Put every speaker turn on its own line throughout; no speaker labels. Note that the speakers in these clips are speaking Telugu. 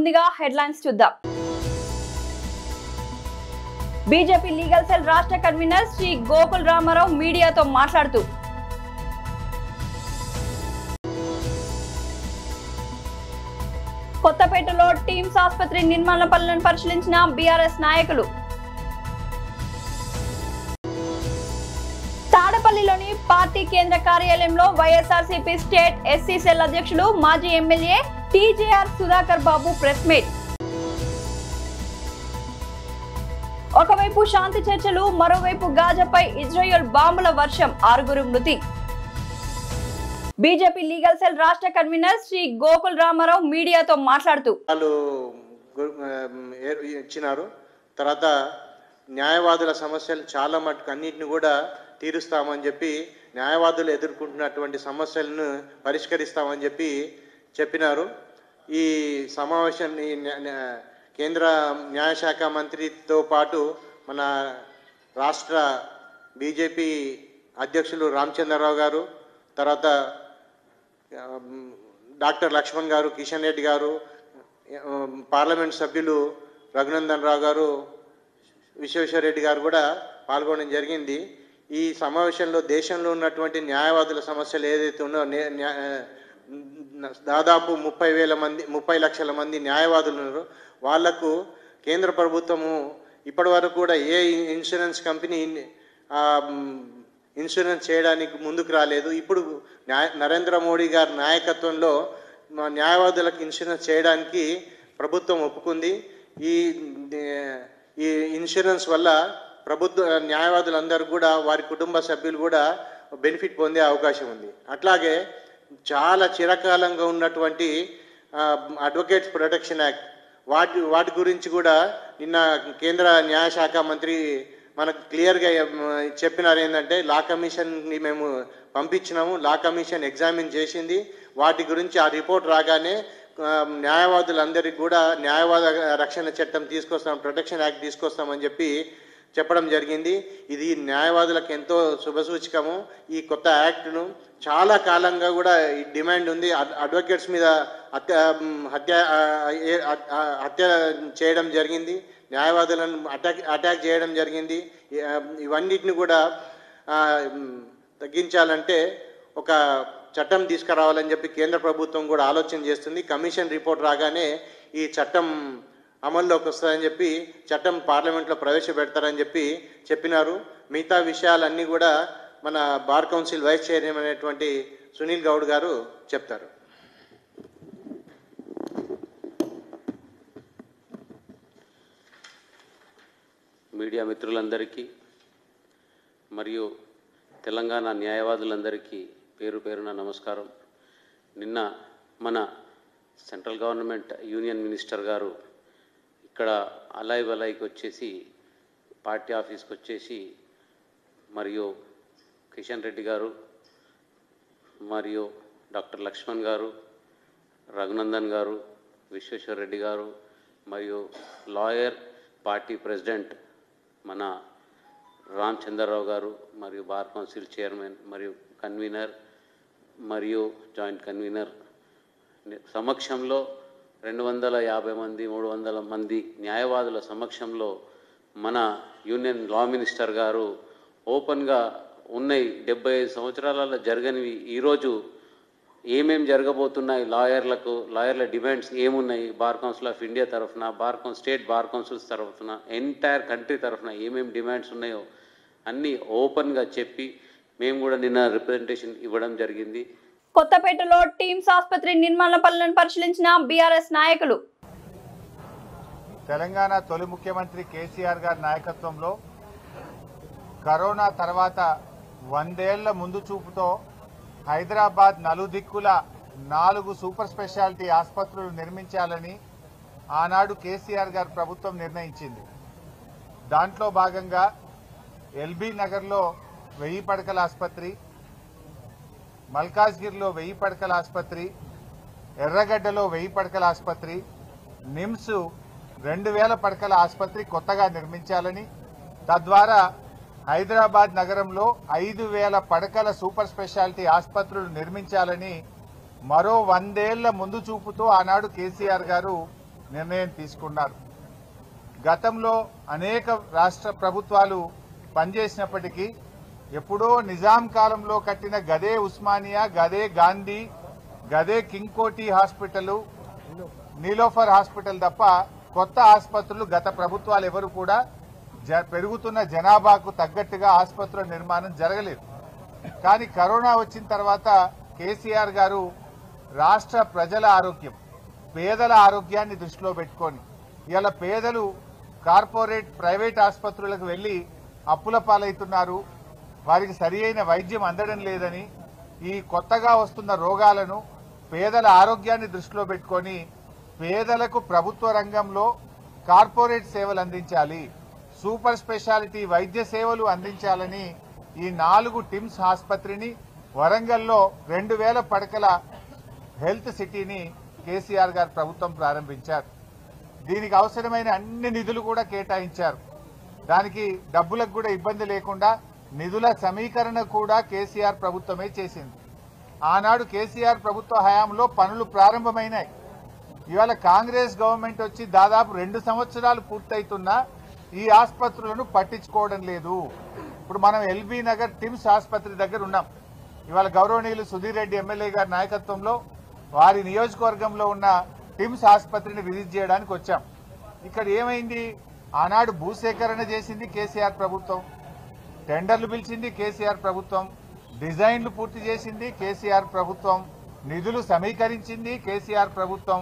ముందుగా హెడ్లైన్స్ చూద్దాం. బీజేపీ లీగల్ సెల్ రాష్ట్ర కన్వీనర్ శ్రీ గోకుల్ రామారావు మీడియాతో మాట్లాడుతూ కొత్తపేటలో టీమ్స్ ఆసుపత్రి నిర్మాణ పనులను పరిశీలించిన బీఆర్ఎస్ నాయకులు. తాడపల్లిలోని పార్టీ కేంద్ర కార్యాలయంలో వైఎస్ఆర్సీపీ స్టేట్ ఎస్సీ సెల్ అధ్యక్షులు మాజీ ఎమ్మెల్యే టీజేఆర్ సుధాకర్ బాబు ప్రెస్ మీట్. ఒకవైపు శాంతి చర్చలు, మరోవైపు గాజాపై ఇజ్రాయెల్ బాంబుల వర్షం, 6 మృతి. బీజేపీ లీగల్ సెల్ రాష్ట్ర కన్వీనర్ శ్రీ గోకుల్ రామారావు మీడియాతో మాట్లాడుతూ
ఇచ్చినారు. తర్వాత న్యాయవాదుల సమస్యలు చాలా మటుకు అన్నింటిని కూడా తీరుస్తామని చెప్పి, న్యాయవాదులు ఎదుర్కొంటున్నటువంటి సమస్యలను పరిష్కరిస్తామని చెప్పి చెప్పినారు. ఈ సమావేశాన్ని కేంద్ర న్యాయశాఖ మంత్రితో పాటు మన రాష్ట్ర బీజేపీ అధ్యక్షులు రామచంద్రరావు గారు, తర్వాత డాక్టర్ లక్ష్మణ్ గారు, కిషన్ రెడ్డి గారు, పార్లమెంట్ సభ్యులు రఘునందన్ రావు గారు, విశ్వేశ్వరరెడ్డి గారు కూడా పాల్గొనడం జరిగింది. ఈ సమావేశంలో దేశంలో ఉన్నటువంటి న్యాయవాదుల సమస్యలు ఏదైతే ఉన్నాయో, దాదాపు 30 లక్షల మంది న్యాయవాదులు ఉన్నారు. వాళ్లకు కేంద్ర ప్రభుత్వము ఇప్పటి వరకు కూడా ఏ ఇన్సూరెన్స్ కంపెనీ ఇన్సూరెన్స్ చేయడానికి ముందుకు రాలేదు. ఇప్పుడు నరేంద్ర మోడీ గారి నాయకత్వంలో న్యాయవాదులకు ఇన్సూరెన్స్ చేయడానికి ప్రభుత్వం ఒప్పుకుంది. ఈ ఇన్సూరెన్స్ వల్ల న్యాయవాదులందరూ కూడా, వారి కుటుంబ సభ్యులు కూడా బెనిఫిట్ పొందే అవకాశం ఉంది. అట్లాగే చాలా చిరకాలంగా ఉన్నటువంటి అడ్వకేట్స్ ప్రొటెక్షన్ యాక్ట్, వాటి గురించి కూడా నిన్న కేంద్ర న్యాయశాఖ మంత్రి మనకు క్లియర్గా చెప్పినారు. ఏంటంటే లా కమిషన్ని మేము పంపించినాము, లా కమిషన్ ఎగ్జామిన్ చేసింది. వాటి గురించి ఆ రిపోర్ట్ రాగానే న్యాయవాదులందరికీ కూడా న్యాయవాద రక్షణ చట్టం తీసుకొస్తాం, ప్రొటెక్షన్ యాక్ట్ తీసుకొస్తామని చెప్పి చెప్పడం జరిగింది. ఇది న్యాయవాదులకు ఎంతో శుభసూచకము. ఈ కొత్త యాక్ట్ను చాలా కాలంగా కూడా ఈ డిమాండ్ ఉంది. అడ్వకేట్స్ మీద హత్య చేయడం జరిగింది, న్యాయవాదులను అటాక్ చేయడం జరిగింది. ఇవన్నిటిని కూడా తగ్గించాలంటే ఒక చట్టం తీసుకురావాలని చెప్పి కేంద్ర ప్రభుత్వం కూడా ఆలోచన చేస్తుంది. కమిషన్ రిపోర్ట్ రాగానే ఈ చట్టం అమల్లోకి వస్తుందని చెప్పి చట్టం పార్లమెంట్లో ప్రవేశపెడతారని చెప్పి చెప్పినారు. మిగతా విషయాలన్నీ కూడా మన బార్ కౌన్సిల్ వైస్ చైర్మన్ అనేటువంటి సునీల్ గౌడ్ గారు చెప్తారు.
మీడియా మిత్రులందరికీ మరియు తెలంగాణ న్యాయవాదులందరికీ పేరు పేరున నమస్కారం. నిన్న మన సెంట్రల్ గవర్నమెంట్ యూనియన్ మినిస్టర్ గారు ఇక్కడ అలాయికి వచ్చేసి, పార్టీ ఆఫీస్కి వచ్చేసి, మరియు కిషన్ రెడ్డి గారు మరియు డాక్టర్ లక్ష్మణ్ గారు, రఘునందన్ గారు, విశ్వేశ్వరరెడ్డి గారు మరియు లాయర్ పార్టీ ప్రెసిడెంట్ మన రామచంద్రరావు గారు మరియు బార్ కౌన్సిల్ చైర్మన్ మరియు కన్వీనర్ మరియు జాయింట్ కన్వీనర్ సమక్షంలో 250 మంది 300 మంది న్యాయవాదుల సమక్షంలో మన యూనియన్ లా మినిస్టర్ గారు ఓపెన్గా ఉన్నాయి 75 సంవత్సరాలలో జరగనివి ఈరోజు ఏమేం జరగబోతున్నాయి, లాయర్ల డిమాండ్స్ ఏమున్నాయి, బార్ కౌన్సిల్ ఆఫ్ ఇండియా తరఫున, స్టేట్ బార్ కౌన్సిల్స్ తరఫున, ఎంటైర్ కంట్రీ తరఫున ఏమేమి డిమాండ్స్ ఉన్నాయో అన్నీ ఓపెన్గా చెప్పి మేము కూడా నిన్న రిప్రజెంటేషన్ ఇవ్వడం జరిగింది.
కొత్తపేటలో టీమ్స్ ఆసుపత్రి నిర్మాణ పనులను పరిశీలించిన బీఆర్ఎస్ నాయకులు.
తెలంగాణ తొలి ముఖ్యమంత్రి కేసీఆర్ గారి నాయకత్వంలో కరోనా తర్వాత 100 ఏళ్ల ముందు చూపుతో హైదరాబాద్ నలుదిక్కుల 4 సూపర్ స్పెషాలిటీ ఆసుపత్రులు నిర్మించాలని ఆనాడు కేసీఆర్ గారి ప్రభుత్వం నిర్ణయించింది. దాంట్లో భాగంగా ఎల్బీ నగర్లో 1000 పడకల ఆసుపత్రి, మల్కాజ్గిరిలో 1000 పడకల ఆసుపత్రి, ఎర్రగడ్డలో 1000 పడకల ఆసుపత్రి, నిమ్స్ 2000 పడకల ఆసుపత్రి కొత్తగా నిర్మించాలని, తద్వారా హైదరాబాద్ నగరంలో 5000 పడకల సూపర్ స్పెషాలిటీ ఆసుపత్రులు నిర్మించాలని మరో 100 ఏళ్ల ముందు చూపుతో ఆనాడు కేసీఆర్ గారు నిర్ణయం తీసుకున్నారు. గతంలో అనేక రాష్ట్ర ప్రభుత్వాలు పనిచేసినప్పటికీ ఎప్పుడో నిజాం కాలంలో కట్టిన గదే ఉస్మానియా, గదే గాంధీ, గదే కింగ్ కోటి హాస్పిటల్, నీలోఫర్ హాస్పిటల్ తప్ప కొత్త ఆసుపత్రులు గత ప్రభుత్వాలు ఎవరు కూడా పెరుగుతున్న జనాభాకు తగ్గట్టుగా ఆసుపత్రుల నిర్మాణం జరగలేదు. కానీ కరోనా వచ్చిన తర్వాత కేసీఆర్ గారు రాష్ట్ర ప్రజల ఆరోగ్యం, పేదల ఆరోగ్యాన్ని దృష్టిలో పెట్టుకొని ఇవాళ పేదలు కార్పొరేట్ ప్రైవేట్ ఆసుపత్రులకు వెళ్లి అప్పుల పాలవుతున్నారు, వారికి సరి అయిన వైద్యం అందడం లేదని, ఈ కొత్తగా వస్తున్న రోగాలను పేదల ఆరోగ్యాన్ని దృష్టిలో పెట్టుకొని పేదలకు ప్రభుత్వ రంగంలో కార్పొరేట్ సేవలు అందించాలి, సూపర్ స్పెషాలిటీ వైద్య సేవలు అందించాలని ఈ 4 టిమ్స్ ఆసుపత్రిని వరంగల్లో 2000 పడకల హెల్త్ సిటీని కేసీఆర్ గారు ప్రభుత్వం ప్రారంభించారు. దీనికి అవసరమైన అన్ని నిధులు కూడా కేటాయించారు. దానికి డబ్బులకు కూడా ఇబ్బంది లేకుండా నిధుల సమీకరణ కూడా కేసీఆర్ ప్రభుత్వమే చేసింది. ఆనాడు కేసీఆర్ ప్రభుత్వ హయాంలో పనులు ప్రారంభమైనాయి. ఇవాళ కాంగ్రెస్ గవర్నమెంట్ వచ్చి దాదాపు 2 సంవత్సరాలు పూర్తయితున్నా ఈ ఆసుపత్రులను పట్టించుకోవడం లేదు. ఇప్పుడు మనం ఎల్బీ నగర్ టిమ్స్ ఆసుపత్రి దగ్గర ఉన్నాం. ఇవాళ గౌరవనీయులు సుధీర్ రెడ్డి ఎమ్మెల్యే గారి నాయకత్వంలో వారి నియోజకవర్గంలో ఉన్న టిమ్స్ ఆసుపత్రిని విజిట్ చేయడానికి వచ్చాం. ఇక్కడ ఏమైంది? ఆనాడు భూసేకరణ చేసింది కేసీఆర్ ప్రభుత్వం, టెండర్లు పిలిచింది కేసీఆర్ ప్రభుత్వం, డిజైన్లు పూర్తి చేసింది కేసీఆర్ ప్రభుత్వం, నిధులు సమీకరించింది కేసీఆర్ ప్రభుత్వం.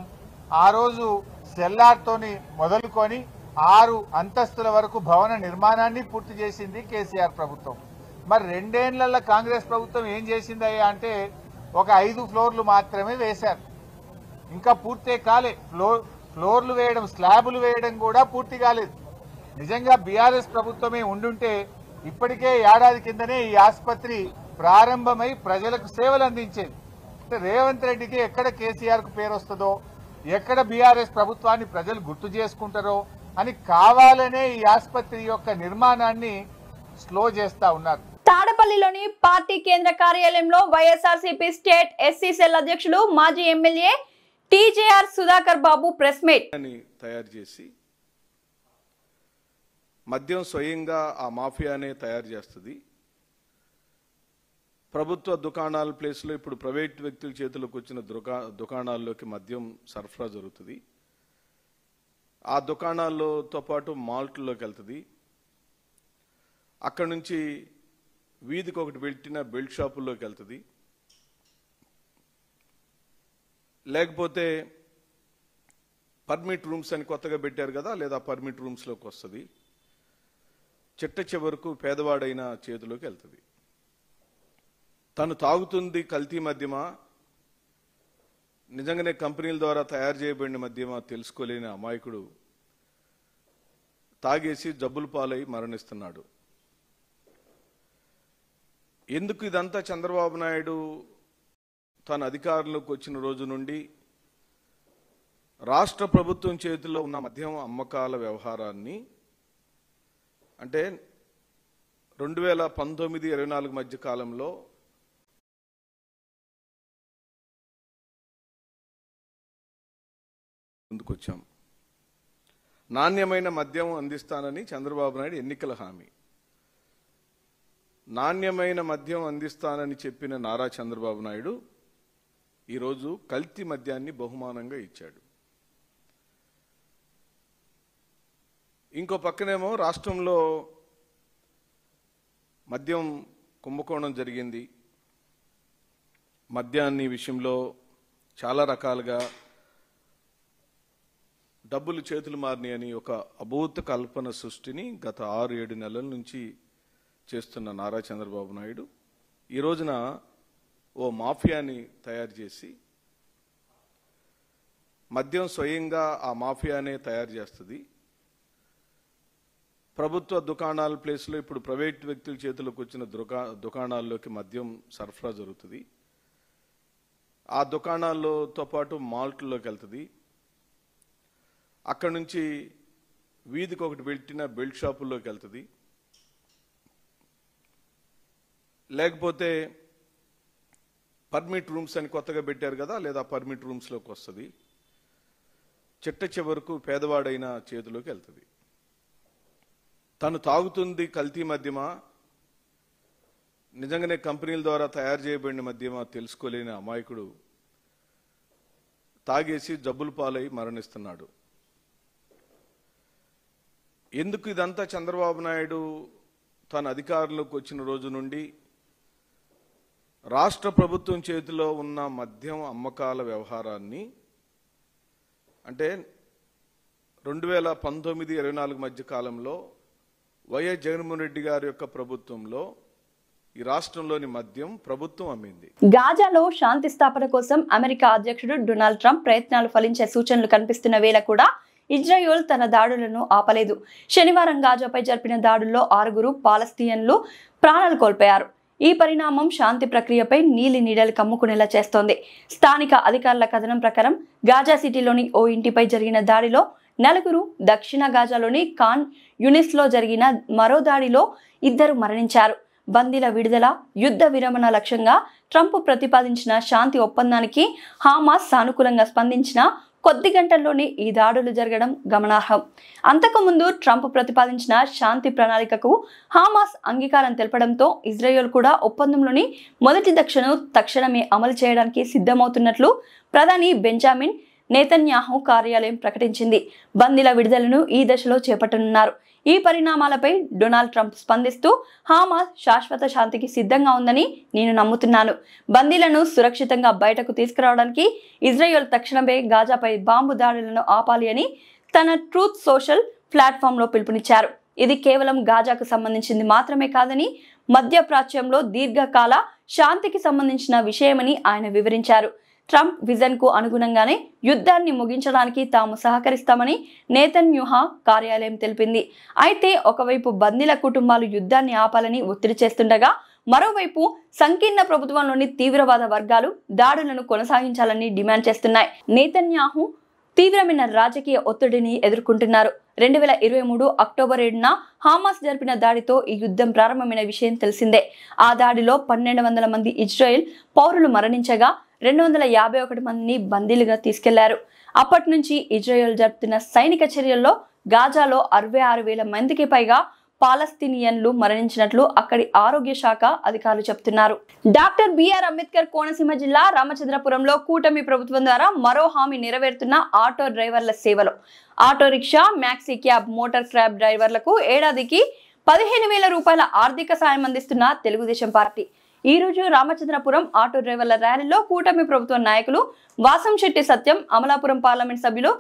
ఆ రోజు సెల్లార్తోని మొదలుకొని 6 అంతస్తుల వరకు భవన నిర్మాణాన్ని పూర్తి చేసింది కేసీఆర్ ప్రభుత్వం. మరి 2 ఏళ్ల కాంగ్రెస్ ప్రభుత్వం ఏం చేసిందయ్యా అంటే ఒక 5 ఫ్లోర్లు మాత్రమే వేశారు, ఇంకా పూర్తే కాలే. ఫ్లోర్లు వేయడం, స్లాబులు వేయడం కూడా పూర్తి కాలేదు. నిజంగా బీఆర్ఎస్ ప్రభుత్వమే ఉండుంటే ఇప్పటికే ఏడాది కిందనే ఈ ఆసుపత్రి ప్రారంభమై ప్రజలకు సేవలు అందించేది. రేవంత్ రెడ్డికి ఎక్కడ కేసీఆర్ కు పేరు వస్తుందో, ఎక్కడ బీఆర్ఎస్ ప్రభుత్వాన్ని ప్రజలు గుర్తు చేసుకుంటారో అని కావాలనే ఈ ఆసుపత్రి యొక్క నిర్మాణాన్ని స్లో చేస్తా ఉన్నారు.
తాడపల్లిలోని పార్టీ కేంద్ర కార్యాలయంలో వైఎస్ఆర్సీపీ స్టేట్ ఎస్సీ సెల్ అధ్యక్షులు మాజీ ఎమ్మెల్యే టీజేఆర్ సుధాకర్ బాబు ప్రెస్ మీట్
తయారు చేసి మద్యం స్వయంగా ఆ మాఫియానే తయారు చేస్తుంది. ప్రభుత్వ దుకాణాల ప్లేస్లో ఇప్పుడు ప్రైవేట్ వ్యక్తుల చేతులకు వచ్చిన దుకాణాల్లోకి మద్యం సరఫరా జరుగుతుంది. ఆ దుకాణాలతో పాటు మాల్ట్లోకి వెళ్తుంది. అక్కడి నుంచి వీధికి ఒకటి పెట్టిన బెల్ట్ షాపుల్లోకి వెళ్తుంది. లేకపోతే పర్మిట్ రూమ్స్ అని కొత్తగా పెట్టారు కదా, లేదా పర్మిట్ రూమ్స్లోకి వస్తుంది. చిట్ట చివరకు పేదవాడైన చేతిలోకి వెళ్తుంది. తను తాగుతుంది కల్తీ మద్యమా, నిజంగానే కంపెనీల ద్వారా తయారు చేయబడిన మద్యమా తెలుసుకోలేని అమాయకుడు తాగేసి జబ్బుల పాలై మరణిస్తున్నాడు. ఎందుకు ఇదంతా? చంద్రబాబు నాయుడు తన అధికారంలోకి వచ్చిన రోజు నుండి రాష్ట్ర ప్రభుత్వం చేతిలో ఉన్న మద్యం అమ్మకాల వ్యవహారాన్ని, అంటే 2019-24 మధ్య కాలంలో ముందుకొచ్చాం. నాణ్యమైన మద్యం అందిస్తానని చంద్రబాబు నాయుడు ఎన్నికల హామీ. నాణ్యమైన మద్యం అందిస్తానని చెప్పిన నారా చంద్రబాబు నాయుడు ఈరోజు కల్తీ మద్యాన్ని బహుమానంగా ఇచ్చాడు. ఇంకో పక్కనేమో రాష్ట్రంలో మద్యం కుంభకోణం జరిగింది. మద్యాన్ని విషయంలో చాలా రకాలుగా డబ్బులు చేతులు మారినాయని ఒక అభూత కల్పన సృష్టిని గత 6-7 నెలల నుంచి చేస్తున్న నారా చంద్రబాబు నాయుడు ఈ రోజున ఓ మాఫియాని తయారు చేసి, మద్యం స్వయంగా ఆ మాఫియానే తయారు చేస్తుంది. ప్రభుత్వ దుకాణాల ప్లేస్లో ఇప్పుడు ప్రైవేట్ వ్యక్తుల చేతులకు వచ్చిన దుకాణాల్లోకి మద్యం సరఫరా జరుగుతుంది. ఆ దుకాణాలతో పాటు మాల్ట్లోకి వెళ్తుంది. అక్కడి నుంచి వీధికి ఒకటి పెట్టిన బెల్ట్ షాపుల్లోకి వెళ్తుంది. లేకపోతే పర్మిట్ రూమ్స్ అని కొత్తగా పెట్టారు కదా, లేదా పర్మిట్ రూమ్స్లోకి వస్తుంది. చిట్ట చివరకు పేదవాడైన చేతిలోకి వెళ్తుంది. తను తాగుతుంది కల్తీ మద్యమా, నిజంగానే కంపెనీల ద్వారా తయారు చేయబడిన మద్యమా తెలుసుకోలేని అమాయకుడు తాగేసి జబ్బుల పాలై మరణిస్తున్నాడు. ఎందుకు ఇదంతా? చంద్రబాబు నాయుడు తన అధికారంలోకి వచ్చిన రోజు నుండి రాష్ట్ర ప్రభుత్వం చేతిలో ఉన్న మద్యం అమ్మకాల వ్యవహారాన్ని, అంటే 2019-24 మధ్య కాలంలో వైఎస్ జగన్మోహన్ రెడ్డి గారి యొక్క ప్రభుత్వంలో ఈ రాష్ట్రంలోని మద్యం ప్రభుత్వం అమ్మింది.
గాజాలో శాంతి స్థాపన కోసం అమెరికా అధ్యక్షుడు డొనాల్డ్ ట్రంప్ ప్రయత్నాలు ఫలించే సూచనలు కనిపిస్తున్న వేళ కూడా ఇజ్రాయెల్ తన దాడులను ఆపలేదు. శనివారం గాజాపై జరిపిన దాడుల్లో 6 పాలస్తీనియన్లు ప్రాణాలు కోల్పోయారు. ఈ పరిణామం శాంతి ప్రక్రియపై నీలి నీడలు కమ్ముకునేలా చేస్తోంది. స్థానిక అధికారుల కథనం ప్రకారం గాజా సిటీలోని ఓ ఇంటిపై జరిగిన దాడిలో 4, దక్షిణ గాజాలోని ఖాన్ యూనిస్లో జరిగిన మరో దాడిలో 2 మరణించారు. బందీల విడుదల, యుద్ధ విరమణ లక్ష్యంగా ట్రంప్ ప్రతిపాదించిన శాంతి ఒప్పందానికి హమాస్ సానుకూలంగా స్పందించిన కొద్ది గంటల్లోనే ఈ దాడులు జరగడం గమనార్హం. అంతకుముందు ట్రంప్ ప్రతిపాదించిన శాంతి ప్రణాళికకు హమాస్ అంగీకారం తెలపడంతో ఇజ్రాయెల్ కూడా ఒప్పందంలోని మొదటి దశను తక్షణమే అమలు చేయడానికి సిద్ధమవుతున్నట్లు ప్రధాని బెంజామిన్ నేతన్యాహు కార్యాలయం ప్రకటించింది. బందీల విడుదలను ఈ దశలో చేపట్టనున్నారు. ఈ పరిణామాలపై డొనాల్డ్ ట్రంప్ స్పందిస్తూ, హమాస్ శాశ్వత శాంతికి సిద్ధంగా ఉందని నేను నమ్ముతున్నాను. బందీలను సురక్షితంగా బయటకు తీసుకురావడానికి ఇజ్రాయెల్ తక్షణమే గాజాపై బాంబు దాడులను ఆపాలి అని తన ట్రూత్ సోషల్ ప్లాట్ఫామ్లో పిలుపునిచ్చారు. ఇది కేవలం గాజాకు సంబంధించింది మాత్రమే కాదని, మధ్యప్రాచ్యంలో దీర్ఘకాల శాంతికి సంబంధించిన విషయమని ఆయన వివరించారు. ట్రంప్ విజన్ కు అనుగుణంగానే యుద్ధాన్ని ముగించడానికి తాము సహకరిస్తామని నేతన్యాహు కార్యాలయం తెలిపింది. అయితే ఒకవైపు బందీల కుటుంబాలు యుద్ధాన్ని ఆపాలని ఒత్తిడి చేస్తుండగా, మరోవైపు సంకీర్ణ ప్రభుత్వంలోని తీవ్రవాద వర్గాలు దాడులను కొనసాగించాలని డిమాండ్ చేస్తున్నాయి. నేతన్యాహు తీవ్రమైన రాజకీయ ఒత్తిడిని ఎదుర్కొంటున్నారు. 2023 అక్టోబర్ 7న హమాస్ జరిపిన దాడితో ఈ యుద్ధం ప్రారంభమైన విషయం తెలిసిందే. ఆ దాడిలో 1200 మంది ఇజ్రాయెల్ పౌరులు మరణించగా 251 మందిని బందీలుగా తీసుకెళ్లారు. అప్పటి నుంచి ఇజ్రాయెల్ జరుపుతున్న సైనిక చర్యల్లో గాజాలో 66,000 మందికి పైగా పాలస్తీనియన్లు మరణించినట్లు అక్కడి ఆరోగ్య శాఖ అధికారులు చెబుతున్నారు. డాక్టర్ బిఆర్ అంబేద్కర్ కోనసీమ జిల్లా రామచంద్రపురంలో కూటమి ప్రభుత్వం ద్వారా మరో హామీ నెరవేరుతున్న ఆటో డ్రైవర్ల సేవలు. Auto rickshaw, maxi cab, motor cab డ్రైవర్లకు ఏడాదికి 15,000 రూపాయల ఆర్థిక సాయం అందిస్తున్న తెలుగుదేశం పార్టీ ఈ రోజు రామచంద్రపురం ఆటో డ్రైవర్ల ర్యాలీలో కూటమి ప్రభుత్వ నాయకులు వాసంశెట్టి సత్యం, అమలాపురం పార్లమెంట్ సభ్యులు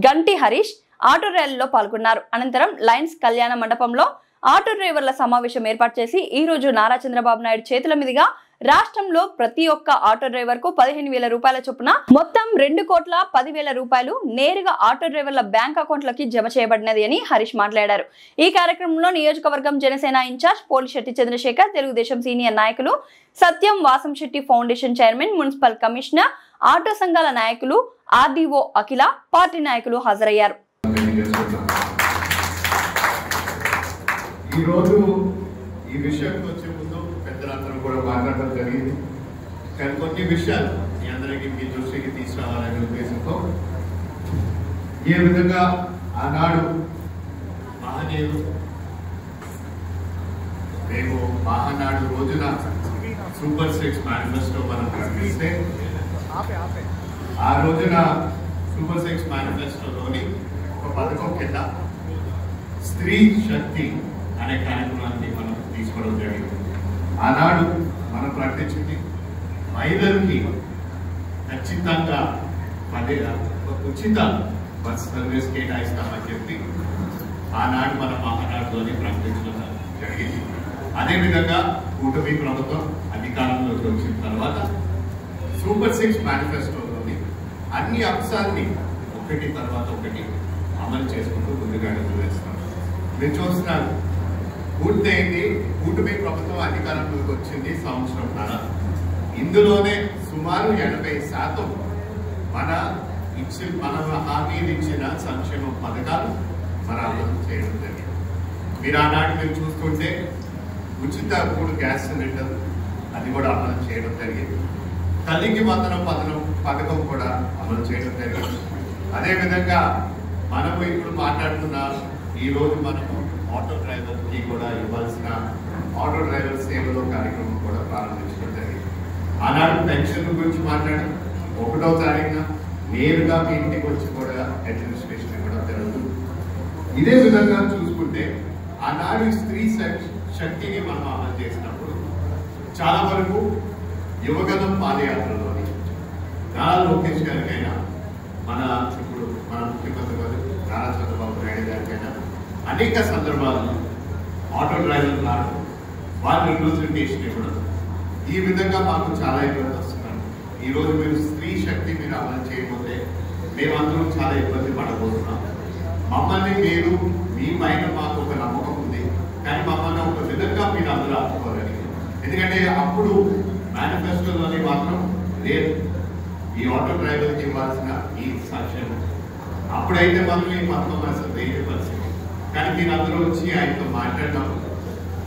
గంటి హరీష్ ఆటో ర్యాలీలో పాల్గొన్నారు. అనంతరం లయన్స్ కళ్యాణ మండపంలో ఆటో డ్రైవర్ల సమావేశం ఏర్పాటు చేసి ఈ రోజు నారా చంద్రబాబు నాయుడు చేతుల మీదుగా రాష్ట్రంలో ప్రతి ఒక్క ఆటో డ్రైవర్ కు 15,000 రూపాయల చొప్పున మొత్తం 2,10,00,000 రూపాయలు నేరుగా ఆటో డ్రైవర్ల బ్యాంక్ అకౌంట్లకి జమ చేయబడినది అని హరీష్ మాట్లాడారు. ఈ కార్యక్రమంలో నియోజకవర్గం జనసేన ఇన్ఛార్జ్ పోలిశెట్టి చంద్రశేఖర్, తెలుగుదేశం సీనియర్ నాయకులు Satyam, Vasamsetti foundation chairman, municipal commissioner, auto సంఘాల నాయకులు, ఆర్డీఓ అఖిల, పార్టీ నాయకులు హాజరయ్యారు.
ఈ రోజు ఈ విషయానికి వచ్చే ముందు పెద్దలందరూ కూడా మాట్లాడడం జరిగింది. కానీ కొన్ని విషయాలు మీ అందరికీ మీ దృష్టికి తీసుకురావాలనే ఉద్దేశంతో ఏ విధంగా ఆనాడు మహనీయులు మేము మహానాడు రోజున సూపర్ 6 మేనిఫెస్టో మనం ప్రకటిస్తే ఆ రోజున సూపర్ 6 మేనిఫెస్టోలోని ఒక పథకం కింద స్త్రీ శక్తి అనే కార్యక్రమాన్ని మనం తీసుకోవడం జరిగింది. ఆనాడు మనం ప్రకటించింది మహిళలకి ఖచ్చితంగా ఉచిత బస్ సర్వీస్ కేటాయిస్తామని చెప్పి ఆనాడు మన మహానాడులోని ప్రకటించడం జరిగింది. అదేవిధంగా కూటమి ప్రభుత్వం అధికారంలోకి వచ్చిన తర్వాత సూపర్ 6 మేనిఫెస్టోలోని అన్ని అంశాన్ని ఒకటి తర్వాత ఒకటి అమలు చేసుకుంటూ ముందుగా వేస్తాం. మీరు చూస్తున్నారు, పూర్తయింది. కూటమి ప్రభుత్వం అధికారంలోకి వచ్చింది సంవత్సరంన్నర. ఇందులోనే సుమారు 80% మన హామీలు ఇచ్చిన సంక్షేమ పథకాలు మన అమలు చేయడం జరిగింది. మీరు ఆనాడు మీరు చూస్తుంటే ఉచిత 3 గ్యాస్ సిలిండర్ అది కూడా అమలు చేయడం జరిగింది. తల్లికి వందనం పథకం కూడా అమలు చేయడం జరిగింది. అదేవిధంగా మనము ఇప్పుడు మాట్లాడుతున్న ఈరోజు మనము ఆటో డ్రైవర్కి కూడా ఇవ్వాల్సిన ఆటో డ్రైవర్ సేవలో కార్యక్రమం కూడా ప్రారంభించడం జరిగింది. ఆనాడు పెన్షన్ గురించి మాట్లాడి 1వ తారీఖున నేరుగా మీ ఇంటికి వచ్చి కూడా అడ్మినిస్ట్రేషన్ ఇవ్వడం జరుగుతుంది. ఇదే విధంగా చూసుకుంటే ఆనాడు స్త్రీ శక్తిని మనం అమలు చేసినప్పుడు చాలా వరకు యువగతం పాదయాత్రలోని నారా లోకేష్ గారికైనా మన ముఖ్యమంత్రి గారు నారా చంద్రబాబు నాయుడు గారికైనా అనేక సందర్భాల్లో ఆటో డ్రైవర్ నాడు వారి రిప్రజెంటేషన్ ఇవ్వడం ఈ విధంగా మాకు చాలా ఇబ్బంది వస్తున్నాం. ఈరోజు మీరు స్త్రీ శక్తి మీరు అమలు చేయకపోతే మేమందరం చాలా ఇబ్బంది పడబోతున్నాం. మమ్మల్ని మీరు మీ పైన మాకు ఒక నమ్మకం ఉంది, కానీ మమ్మల్ని ఒక విధంగా మీరు అందరూ ఆపుకోవాలని. ఎందుకంటే అప్పుడు మేనిఫెస్టోలోని మాత్రం లేదు ఈ ఆటో డ్రైవర్కి ఇవ్వాల్సిన ఈ సంక్షేమం. అప్పుడైతే మనం ఈ పథకం అసలు వేరే పరిస్థితి. కానీ మీరు అందరూ వచ్చి ఆయనతో మాట్లాడడం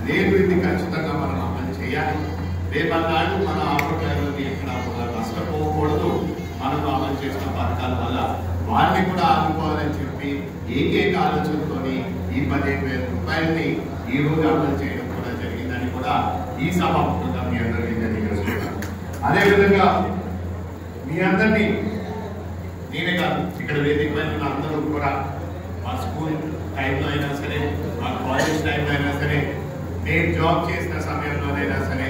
లేదు, ఇది ఖచ్చితంగా మనం అమలు చేయాలి. రేపన్నాడు మన ఆటో డ్రైవర్ని ఎక్కడ నష్టపోకూడదు. మనం అమలు చేసిన పథకాల వల్ల వారిని కూడా ఆదుకోవాలని చెప్పి ఏకైక ఆలోచనతో ఈ 15,000 రూపాయలని ఈ రోజు అమలు చేయడం కూడా జరిగిందని కూడా ఈ సభాముఖంగా మీ అందరికీ తెలియజేస్తున్నాను. అదేవిధంగా మీ అందరినీ నేనే కాదు, ఇక్కడ వేదిక పైన అందరూ కూడా మా స్కూల్ టైంలో అయినా సరే, మా కాలేజ్ టైంలో అయినా సరే, నేను జాబ్ చేసిన సమయంలోనైనా సరే,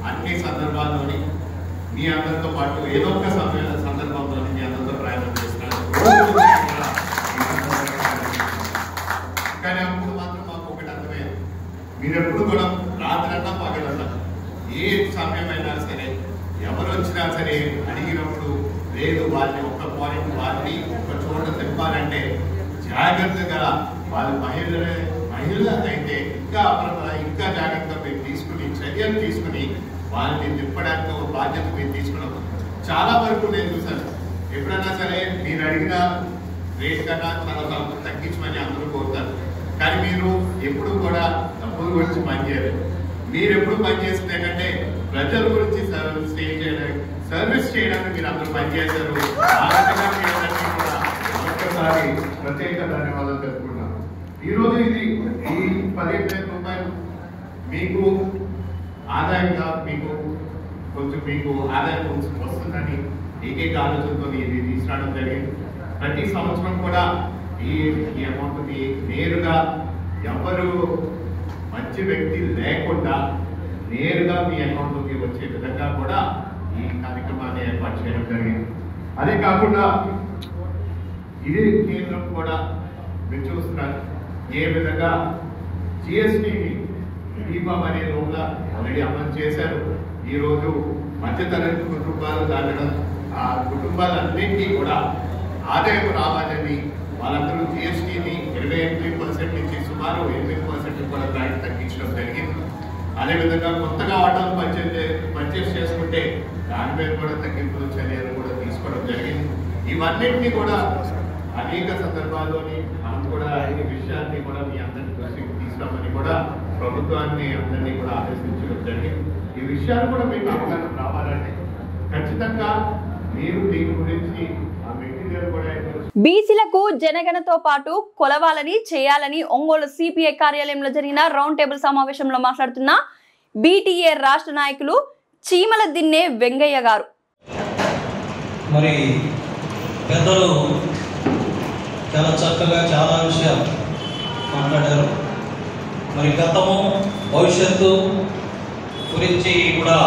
అన్ని సందర్భాల్లోని మీ అందరితో పాటు ఏదో ఒక సందర్భంలో మీ అందరితో ప్రయాణం చేస్తున్నాను. కానీ అప్పుడు మాత్రం మాకు ఒకటి అర్థమైంది, మీరెప్పుడు కూడా రాత్రన్నా పగలన్నా ఏ సమయమైనా సరే ఎవరు వచ్చినా సరే అడిగినప్పుడు లేదు వాళ్ళని ఒక్క పాయింట్ వాళ్ళని ఒక చోట తెప్పాలంటే జాగ్రత్తగా వాళ్ళ మహిళ అయితే ఇంకా జాగ్రత్తగా మీరు తీసుకుని చర్యలు తీసుకుని వాళ్ళని తిప్పడానికి ఒక బాధ్యత మీరు తీసుకున్నాం. చాలా వరకు నేను చూసాను, ఎప్పుడైనా సరే మీరు అడిగిన రేట్ కన్నా చాలా తగ్గించమని అందరూ కోరుతారు. కానీ మీరు ఎప్పుడు కూడా డబ్బుల గురించి పనిచేయలేదు. మీరు ఎప్పుడు పనిచేస్తే కంటే ప్రజల గురించి సర్వీస్ చేయడానికి మీరు అందరూ పనిచేశారు. ఒక్కసారి ప్రత్యేక ధన్యవాదాలు తెలుపుకున్నాను. ఈరోజు ఈ 15,000 రూపాయలు మీకు ఆదాయంగా మీకు ఆదాయం వస్తుందని ఏకైక ఆలోచనతో ఇది తీసుకురావడం జరిగింది. ప్రతి సంవత్సరం కూడా ఈ అమౌంట్ నేరుగా ఎవరు మంచి వ్యక్తి లేకుండా నేరుగా మీ అకౌంట్లోకి వచ్చే విధంగా కూడా ఈ కార్యక్రమాన్ని ఏర్పాటు చేయడం జరిగింది. అదే కాకుండా ఇదే కేంద్రం కూడా మీరు చూస్తున్నారు ఏ విధంగా జిఎస్టీని దీపం అనే రోజుగా ఆల్రెడీ అమలు చేశారు. ఈరోజు మధ్యతరగతి కుటుంబాలు దాటడం ఆ కుటుంబాలన్నింటినీ కూడా ఆదాయం రావాలని వాళ్ళందరూ జిఎస్టీని 28% నుంచి సుమారు 8% కూడా దాటి తగ్గించడం జరిగింది. అదేవిధంగా కొత్తగా ఆటోలు పర్చేస్ చేసుకుంటే దాని మీద కూడా తగ్గింపులు చర్యలు కూడా తీసుకోవడం జరిగింది. ఇవన్నింటినీ కూడా అనేక సందర్భాల్లోని మనం కూడా ఈ విషయాన్ని కూడా మీ అందరి దృష్టికి తీసుకురామని కూడా ప్రభుత్వాన్ని అందరినీ కూడా ఆదేశించడం జరిగింది. ఈ విషయాలు కూడా మీకు అవగాహన రావాలంటే ఖచ్చితంగా మీరు దీని గురించి ఆ మెటీరియల్ కూడా
బీసీలకు జనగణతో పాటు కొలవాలని చేయాలని ఒంగోలు సిపిఐ కార్యాలయంలో జరిగిన రౌండ్ టేబుల్ సమావేశంలో మాట్లాడుతున్న బీటీఏ రాష్ట్ర నాయకులు చీమల దిన్నే వెంగయ్య గారు.
మరి పెద్దలు చాలా చక్కగా చాలా విషయాలు మాట్లాడారు. మరి గతము భవిష్యత్తు గురించి కూడా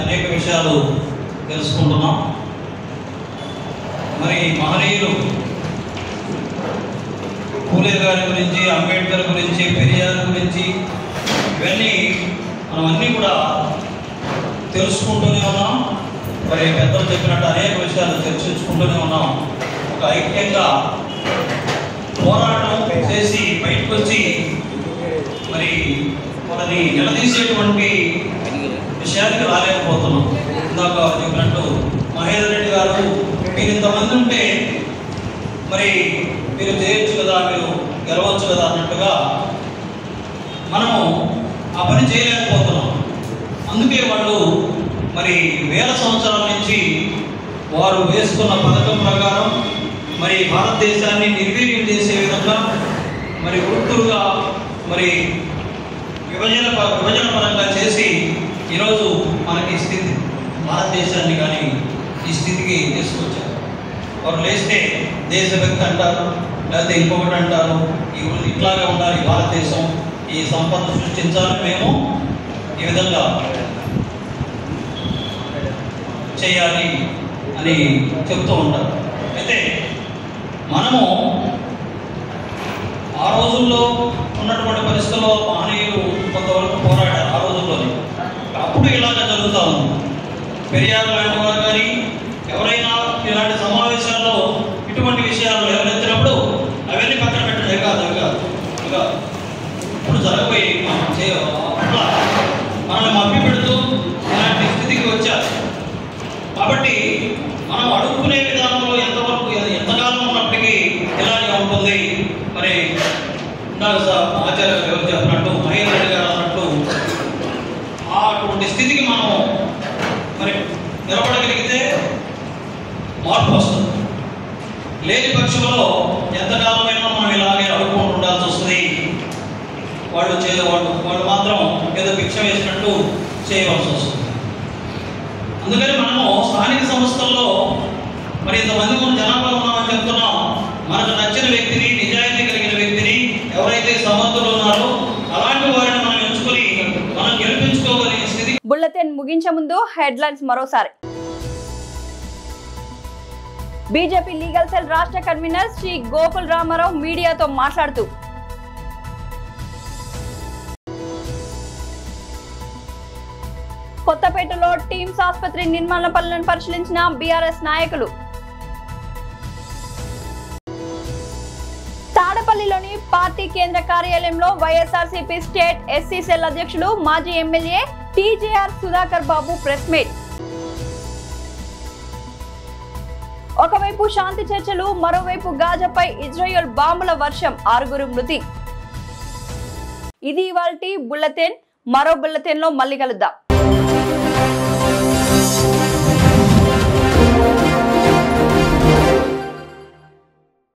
అనేక విషయాలు తెలుసుకుంటున్నాం. మరి మహనీయులు పూలే గారి గురించి, అంబేద్కర్ గురించి, పెరియార్ గురించి ఇవన్నీ మనం అన్నీ కూడా తెలుసుకుంటూనే ఉన్నాం. మరి పెద్దలు చెప్పినట్టు అనేక విషయాలు చర్చించుకుంటూనే ఉన్నాం. ఒక ఐక్యంగా పోరాటం చేసి బయటకు వచ్చి మరి మనది నిలదీసేటువంటి విషయానికి రాలేకపోతున్నాం. ఇందాక చెప్పినట్టు మహేందర్ రెడ్డి గారు మీరు ఇంతమంది ఉంటే మరి మీరు చేయొచ్చు కదా, మీరు గెలవచ్చు కదా అన్నట్టుగా మనము ఆ పని చేయలేకపోతున్నాం. అందుకే వాళ్ళు మరి వేల సంవత్సరాల నుంచి వారు వేసుకున్న పథకం ప్రకారం మరి భారతదేశాన్ని నిర్వీర్యం చేసే విధంగా మరి వృత్తులుగా మరి విభజన పరంగా చేసి ఈరోజు మనకి స్థితి భారతదేశాన్ని కానీ ఈ స్థితికి తీసుకొచ్చారు. వారు లేస్తే దేశభక్తి అంటారు, లేకపోతే ఇంకొకటి అంటారు. ఇట్లాగే ఉండాలి భారతదేశం, ఈ సంపద సృష్టించాలని మేము ఈ విధంగా చేయాలి అని చెప్తూ ఉంటారు. అయితే మనము ఆ రోజుల్లో ఉన్నటువంటి పరిస్థితుల్లో మహనీయులు కొంతవరకు పోరాడారు ఆ రోజుల్లోనే. అప్పుడు ఇలాగ జరుగుతూ ఉంది. పెరియార్ లాంటి వారు కానీ ఎవరైనా ఇలాంటి సమావేశాల్లో ఇటువంటి విషయాలు లేవనెత్తినప్పుడు అవన్నీ పక్కన పెట్టడం కాదు ఇక ఇప్పుడు జరగబోయి అట్లా మనల్ని మభ్య పెడుతూ ఇలాంటి స్థితికి వచ్చారు. కాబట్టి మనం అడుక్కునే విధానంలో ఎంతవరకు ఎంతకాలం ఉన్నప్పటికీ ఇలాగే ఉంటుంది. మరి ఇందాక ఆచార్య గారు ఎవరు చెప్పినట్టు, మహేంద్ర రెడ్డి గారు అన్నట్టు అటువంటి స్థితికి మనం మరి నిలబడగలిగితే మార్పు వస్తుంది. లేని పక్షంలో ఎంతకాలమైనా మనం ఇలాగే అడుక్కుంటూ ఉండాల్సి వస్తుంది. వాళ్ళు మాత్రం ఏదో భిక్ష వేసినట్టు చేయవలసి వస్తుంది. అందుకని మనము స్థానిక సంస్థల్లో మరి ఇంతమంది మనం జనాభా ఉన్నామని చెప్తున్నాం. మనకు నచ్చిన వ్యక్తిని, నిజాయితీ కలిగిన వ్యక్తిని, ఎవరైతే సమర్థులు ఉన్నారో అలాంటి వారిని మనం ఎంచుకొని మనం గెలిపించుకోగలిగే స్థితి.
బుల్లెటిన్ ముగించే ముందు హెడ్లైన్స్ మరోసారి. బీజేపీ లీగల్ సెల్ రాష్ట్ర కన్వీనర్ శ్రీ గోకుల్ రామారావు మీడియాతో మాట్లాడుతూ కొత్తపేటలో టీమ్స్ ఆసుపత్రి నిర్మాణ పనులను పరిశీలించిన బీఆర్ఎస్ నాయకులు. తాడపల్లిలోని పార్టీ కేంద్ర కార్యాలయంలో వైఎస్ఆర్సీపీ స్టేట్ ఎస్సీ సెల్ అధ్యక్షులు మాజీ ఎమ్మెల్యే టీజేఆర్ సుధాకర్ బాబు ప్రెస్ మీట్. ఒకవైపు శాంతి చర్చలు, మరోవైపు గాజాపై ఇజ్రాయెల్ బాంబుల వర్షం, 6 మృతి. ఇది ఇవాల్టి బుల్లెటిన్. మరో బుల్లెటిన్ లో మళ్ళీ కలుద్దాం.